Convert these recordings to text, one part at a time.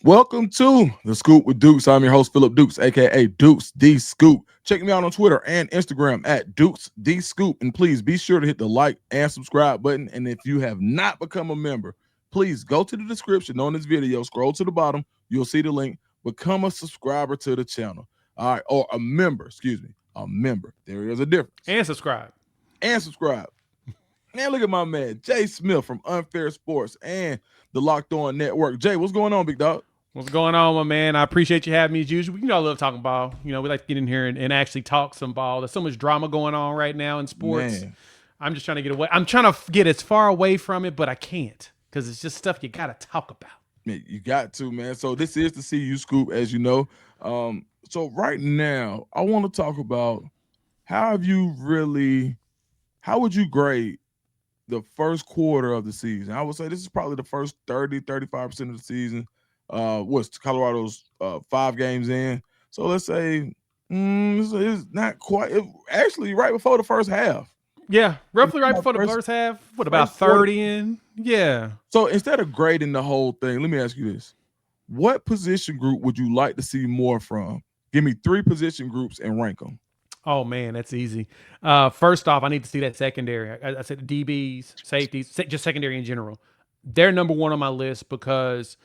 Welcome to the Scoop with Dukes. I'm your host, Philip Dukes, aka DukesTheScoop. Check me out on Twitter and Instagram at DukesTheScoop. And please be sure to hit the like and subscribe button. And if you have not become a member, please go to the description on this video, scroll to the bottom, you'll see the link. Become a subscriber to the channel. All right, or a member, excuse me. A member. There is a difference. And subscribe. And subscribe. Man, look at my man, Jay Smith from Unfair Sports and the Locked On Network. Jay, what's going on, big dog? What's going on, my man? I appreciate you having me as usual. You know I love talking ball. You know, we like to get in here and actually talk some ball. There's so much drama going on right now in sports. Man. I'm just trying to get away. I'm trying to get as far away from it, but I can't because it's just stuff you got to talk about. Man, you got to, man. So this is the CU Scoop, as you know. So right now, I want to talk about how would you grade the first quarter of the season? I would say this is probably the first 30-35% of the season. What's Colorado's 5 games in? So let's say it's not quite. Actually, right before the first half. Yeah, roughly right before the first half. What, about 30 in? Yeah. So instead of grading the whole thing, let me ask you this: what position group would you like to see more from? Give me 3 position groups and rank them. Oh, man, that's easy. First off, I need to see that secondary. I said DBs, safeties, just secondary in general. They're number one on my list because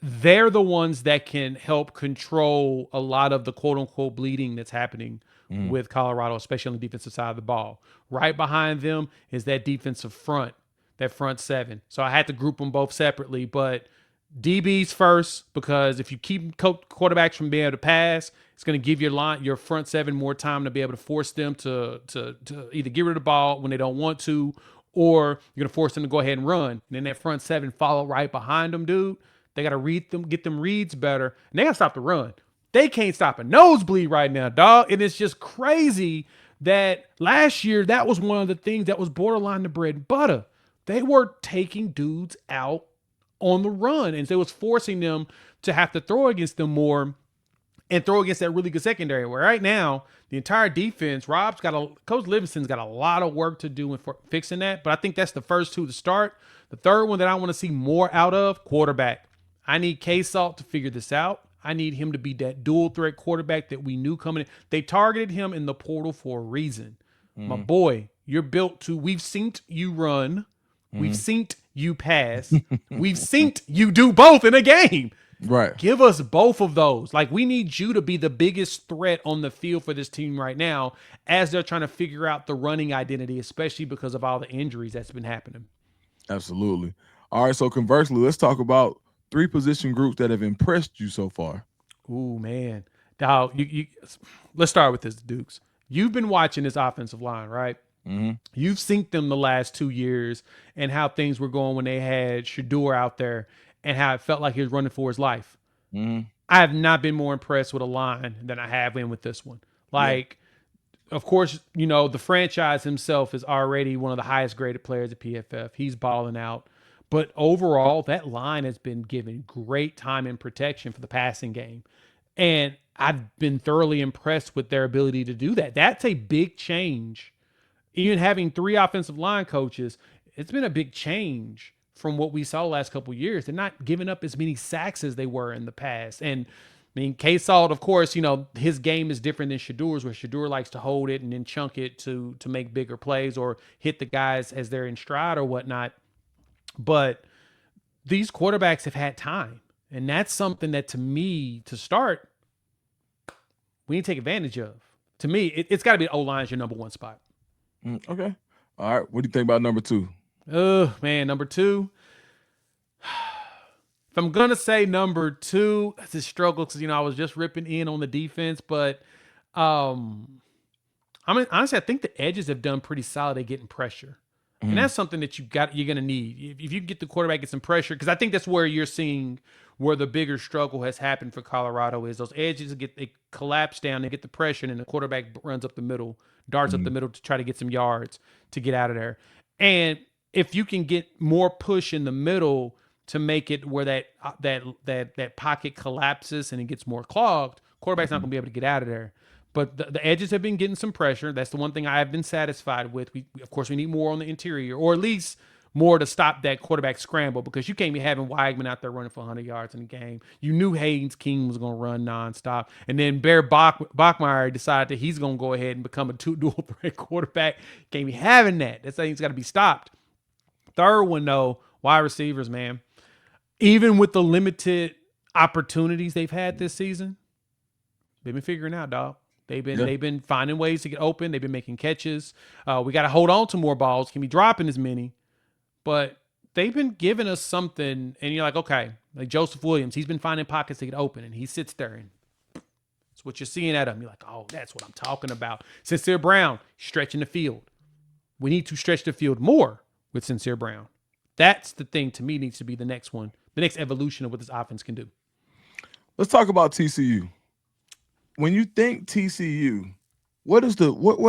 they're the ones that can help control a lot of the quote-unquote bleeding that's happening with Colorado, especially on the defensive side of the ball. Right behind them is that defensive front, that front 7. So I had to group them both separately, but DBs first, because if you keep quarterbacks from being able to pass, it's going to give your front 7 more time to be able to force them to either get rid of the ball when they don't want to, or you're going to force them to go ahead and run. And then that front 7 follow right behind them, dude. They got to read them, get them reads better, and they got to stop the run. They can't stop a nosebleed right now, dog. And it's just crazy that last year that was one of the things that was borderline the bread and butter. They were taking dudes out on the run, and so it was forcing them to have to throw against them more and throw against that really good secondary. Where right now, the entire defense, Coach Livingston's got a lot of work to do in fixing that, but I think that's the first 2 to start. The third one that I want to see more out of, quarterback. I need K-Salt to figure this out. I need him to be that dual threat quarterback that we knew coming in. They targeted him in the portal for a reason. My boy, you're built to, we've synced you run. We've synced you pass. We've synced you do both in a game. Right. Give us both of those. Like, we need you to be the biggest threat on the field for this team right now as they're trying to figure out the running identity, especially because of all the injuries that's been happening. Absolutely. All right, so conversely, let's talk about 3 position groups that have impressed you so far. Ooh, man. Now, let's start with this, Dukes. You've been watching this offensive line, right? Mm-hmm. You've seen them the last 2 years and how things were going when they had Shedeur out there and how it felt like he was running for his life. Mm-hmm. I have not been more impressed with a line than I have been with this one. Like, of course, the franchise himself is already one of the highest graded players at PFF. He's balling out. But overall, that line has been given great time and protection for the passing game. And I've been thoroughly impressed with their ability to do that. That's a big change. Even having 3 offensive line coaches, it's been a big change from what we saw the last couple of years. They're not giving up as many sacks as they were in the past. And I mean, K-Salt, of course, his game is different than Shedeur's, where Shedeur likes to hold it and then chunk it to make bigger plays or hit the guys as they're in stride or whatnot. But these quarterbacks have had time. And that's something that, to me, to start, we need to take advantage of. To me, it's got to be O-line is your number 1 spot. Okay. All right. What do you think about number 2? Oh, man, number 2. If I'm going to say number 2, it's a struggle because, I was just ripping in on the defense. But, honestly, I think the edges have done pretty solid at getting pressure. And that's something that you're going to need. If you get the quarterback get some pressure, because I think that's where you're seeing where the bigger struggle has happened for Colorado is those edges they collapse down, they get the pressure, and the quarterback runs up the middle, darts up the middle to try to get some yards to get out of there. And if you can get more push in the middle to make it where that pocket collapses and it gets more clogged, quarterback's not going to be able to get out of there. But the edges have been getting some pressure. That's the one thing I have been satisfied with. Of course, we need more on the interior, or at least more to stop that quarterback scramble, because you can't be having Weigman out there running for 100 yards in the game. You knew Haynes King was going to run nonstop. And then Bear Bachmeier decided that he's going to go ahead and become a dual threat quarterback. Can't be having that. That thing's got to be stopped. Third one, though, wide receivers, man. Even with the limited opportunities they've had this season, they've been figuring out, dog. They've been finding ways to get open. They've been making catches. We got to hold on to more balls. Can be dropping as many, but they've been giving us something. And you're like, okay, like Joseph Williams, he's been finding pockets to get open, and he sits there, and that's what you're seeing at him. You're like, oh, that's what I'm talking about. Sincere Brown stretching the field. We need to stretch the field more with Sincere Brown. That's the thing to me needs to be the next one, the next evolution of what this offense can do. Let's talk about TCU. When you think TCU, what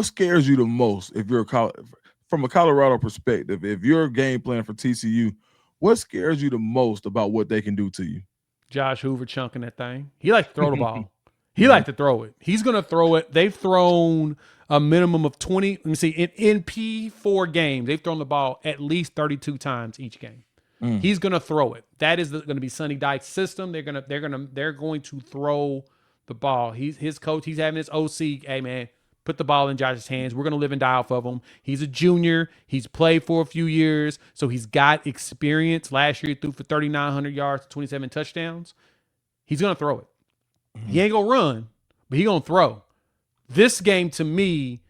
scares you the most if you're from a Colorado perspective? If you're a game plan for TCU, what scares you the most about what they can do to you? Josh Hoover chunking that thing. He likes to throw the ball. He likes to throw it. He's going to throw it. They've thrown a minimum of 20. Let me see. In P4 games, they've thrown the ball at least 32 times each game. He's going to throw it. That is going to be Sonny Dykes' system. They're going to throw the ball. His coach. He's having his OC. Hey man, put the ball in Josh's hands. We're going to live and die off of him. He's a junior. He's played for a few years, so he's got experience. Last year he threw for 3,900 yards, 27 touchdowns. He's going to throw it. He ain't going to run, but he's going to throw. This game, to me,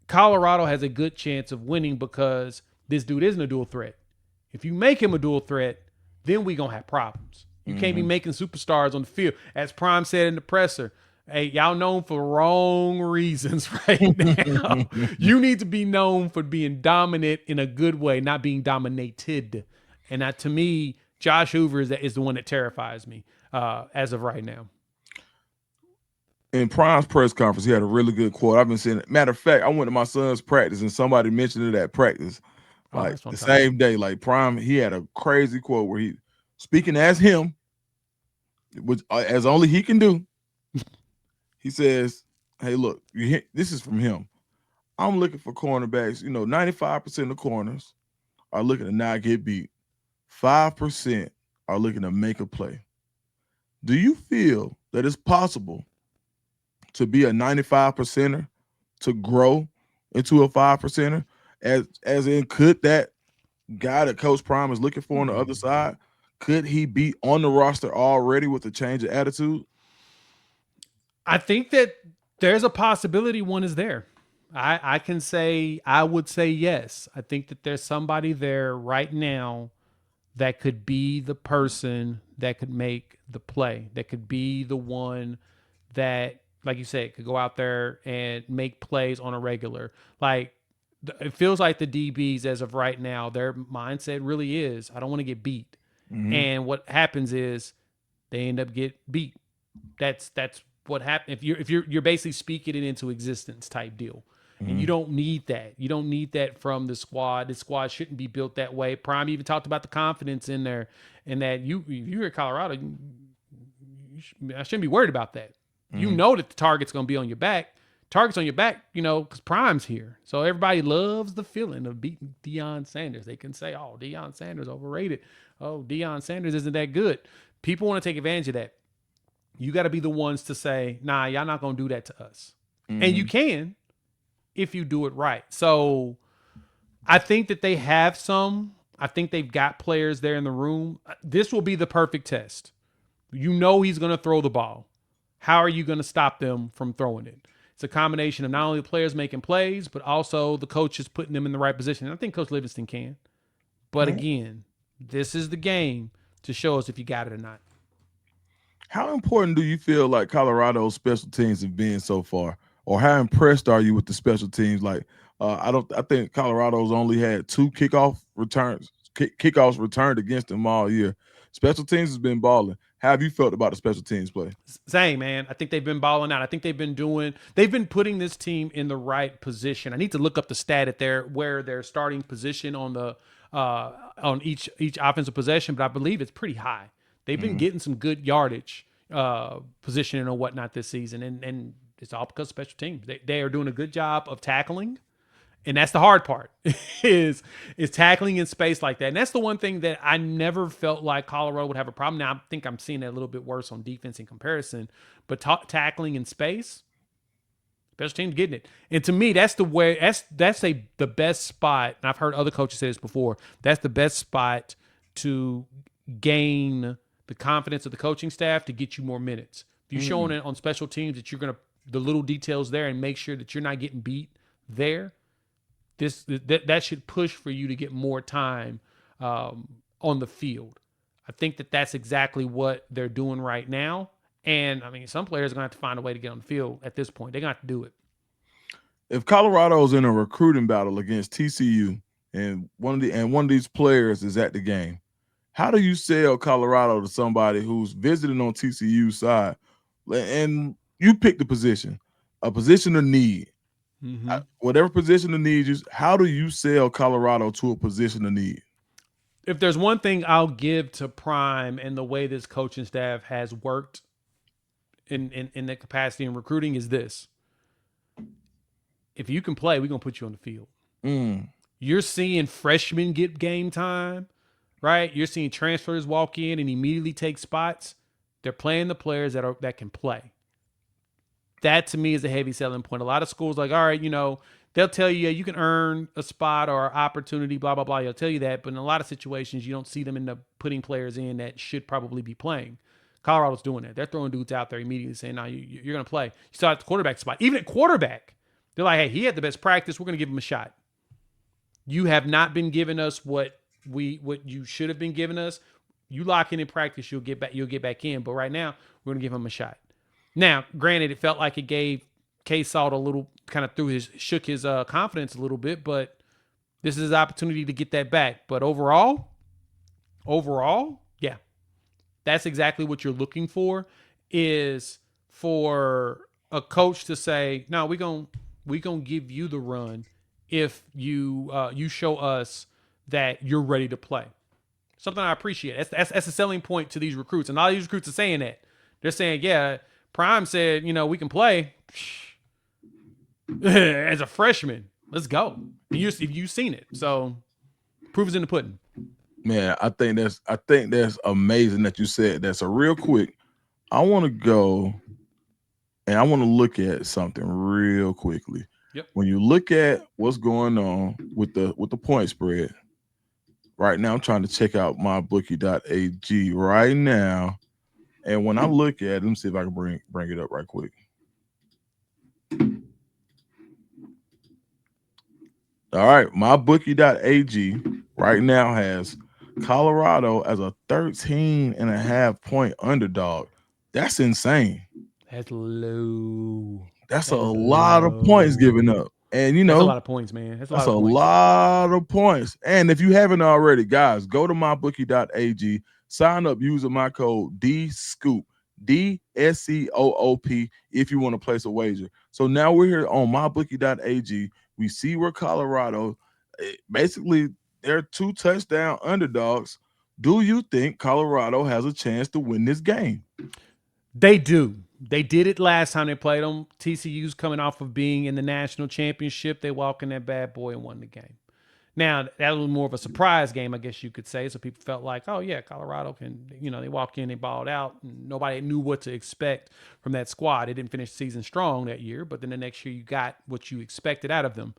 Colorado has a good chance of winning because this dude isn't a dual threat. If you make him a dual threat, then we going to have problems. You can't be making superstars on the field. As Prime said in the presser, hey, y'all known for wrong reasons right now. You need to be known for being dominant in a good way, not being dominated. And that, to me, Josh Hoover is the one that terrifies me as of right now. In Prime's press conference, he had a really good quote. I've been saying it. Matter of fact, I went to my son's practice and somebody mentioned it at practice. Like the same day, like Prime, he had a crazy quote where he, speaking as him, which as only he can do, he says, hey, look, this is from him. I'm looking for cornerbacks. 95% of the corners are looking to not get beat. 5% are looking to make a play. Do you feel that it's possible to be a 95%er, to grow into a 5%er? As in, could that guy that Coach Prime is looking for on the other side, could he be on the roster already with a change of attitude? I think that there's a possibility one is there. I would say yes. I think that there's somebody there right now that could be the person that could make the play, that could be the one that, like you said, could go out there and make plays on a regular. Like, it feels like the DBs as of right now, their mindset really is, I don't want to get beat. And what happens is they end up get beat. That's what happens if you're basically speaking it into existence type deal. And you don't need that. You don't need that from the squad. The squad shouldn't be built that way. Prime even talked about the confidence in there, and that you're at Colorado, I shouldn't be worried about that. You know that the target's going to be on your back. Target's on your back, because Prime's here. So everybody loves the feeling of beating Deion Sanders. They can say, oh, Deion Sanders overrated. Oh, Deion Sanders isn't that good. People want to take advantage of that. You got to be the ones to say, nah, y'all not going to do that to us. And you can if you do it right. So I think that they have some. I think they've got players there in the room. This will be the perfect test. He's going to throw the ball. How are you going to stop them from throwing it? It's a combination of not only the players making plays, but also the coaches putting them in the right position. And I think Coach Livingston can. But again, this is the game to show us if you got it or not. How important do you feel like Colorado's special teams have been so far? Or how impressed are you with the special teams? Like, I think Colorado's only had 2 kickoffs returned against them all year. Special teams has been balling. How have you felt about the special teams play? Same, man. I think they've been balling out. I think they've been putting this team in the right position. I need to look up the stat at where their starting position on each offensive possession, but I believe it's pretty high. They've been getting some good yardage positioning or whatnot this season, and it's all because of special teams. They are doing a good job of tackling and that's the hard part is tackling in space like that. And that's the one thing that I never felt like Colorado would have a problem. Now I think I'm seeing that a little bit worse on defense in comparison, but tackling in space, special teams getting it. And to me, that's the way. The best spot. And I've heard other coaches say this before. That's the best spot to gain the confidence of the coaching staff to get you more minutes. If you're showing it on special teams that you're gonna the little details there and make sure that you're not getting beat there, that should push for you to get more time on the field. I think that's exactly what they're doing right now. And I mean, some players are gonna have to find a way to get on the field at this point. They're gonna have to do it. If Colorado's in a recruiting battle against TCU and one of these players is at the game, how do you sell Colorado to somebody who's visiting on TCU side and you pick the position, a position of need? Whatever position of need is, how do you sell Colorado to a position of need? If there's one thing I'll give to Prime and the way this coaching staff has worked in the capacity in recruiting is this. If you can play, we're going to put you on the field. You're seeing freshmen get game time, right? You're seeing transfers walk in and immediately take spots. They're playing the players that can play. That to me is a heavy selling point. A lot of schools like, all right, they'll tell you, yeah, you can earn a spot or opportunity, blah, blah, blah. They'll tell you that. But in a lot of situations, you don't see them end up putting players in that should probably be playing. Colorado's doing that. They're throwing dudes out there immediately saying, no, you're going to play. You saw at the quarterback spot. Even at quarterback, they're like, hey, he had the best practice. We're going to give him a shot. You have not been giving us what you should have been giving us. You lock in practice, you'll get back in. But right now, we're going to give him a shot. Now, granted, it felt like it gave K-Salt a little kind of shook his confidence a little bit, but this is his opportunity to get that back. But overall, yeah, that's exactly what you're looking for, is for a coach to say, no, we're gonna give you the run if you show us that you're ready to play. Something I appreciate. That's a selling point to these recruits, and all these recruits are saying that. They're saying, yeah, Prime said, we can play as a freshman. Let's go. And you've seen it, so proof is in the pudding. Man, I think that's amazing that you said that. So real quick, I want to go and I want to look at something real quickly. Yep. When you look at what's going on with the point spread right now, I'm trying to check out mybookie.ag right now. And when I look at it, let me see if I can bring it up right quick. All right, mybookie.ag right now has Colorado as a 13.5 point underdog. That's insane. That's low. That's a lot of points given up. And that's a lot of points, man. That's a lot of points. And if you haven't already, guys, go to mybookie.ag, sign up using my code DSCOOP, DSCOOP, if you want to place a wager. So now we're here on mybookie.ag. We see where Colorado, basically, they're 2 touchdown underdogs. Do you think Colorado has a chance to win this game? They do. They did it last time they played them. TCU's coming off of being in the national championship. They walked in that bad boy and won the game. Now, that was more of a surprise game, I guess you could say. So people felt like, oh, yeah, Colorado can, they walk in, they balled out. And nobody knew what to expect from that squad. They didn't finish the season strong that year, but then the next year you got what you expected out of them.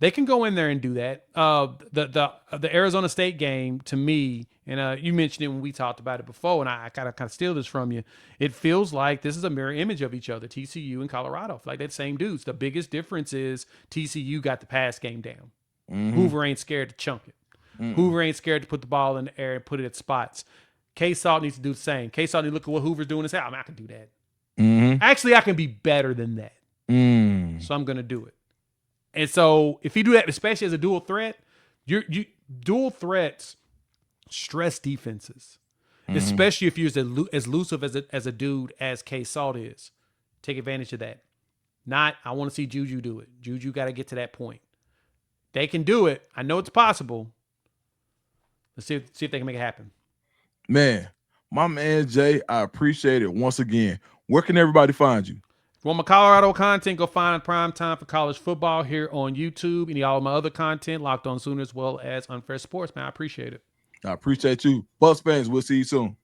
They can go in there and do that. The Arizona State game, to me, and you mentioned it when we talked about it before, and I kind of steal this from you. It feels like this is a mirror image of each other, TCU and Colorado. Like that same dudes. The biggest difference is TCU got the pass game down. Hoover ain't scared to chunk it. Hoover ain't scared to put the ball in the air and put it at spots. K-Salt needs to do the same. K-Salt needs to look at what Hoover's doing and say, I can do that. Actually, I can be better than that. So I'm going to do it. And so if you do that, especially as a dual threat, dual threats stress defenses, especially if you're as elusive as a dude as K-Salt is. Take advantage of that. I want to see Juju do it. Juju got to get to that point. They can do it. I know it's possible. Let's see if they can make it happen. Man, my man Jay, I appreciate it once again. Where can everybody find you? For my Colorado content, go find Prime Time for College Football here on YouTube. And all my other content, Locked On Sooner, as well as Unfair Sports, man. I appreciate it. I appreciate you. Bucks fans, we'll see you soon.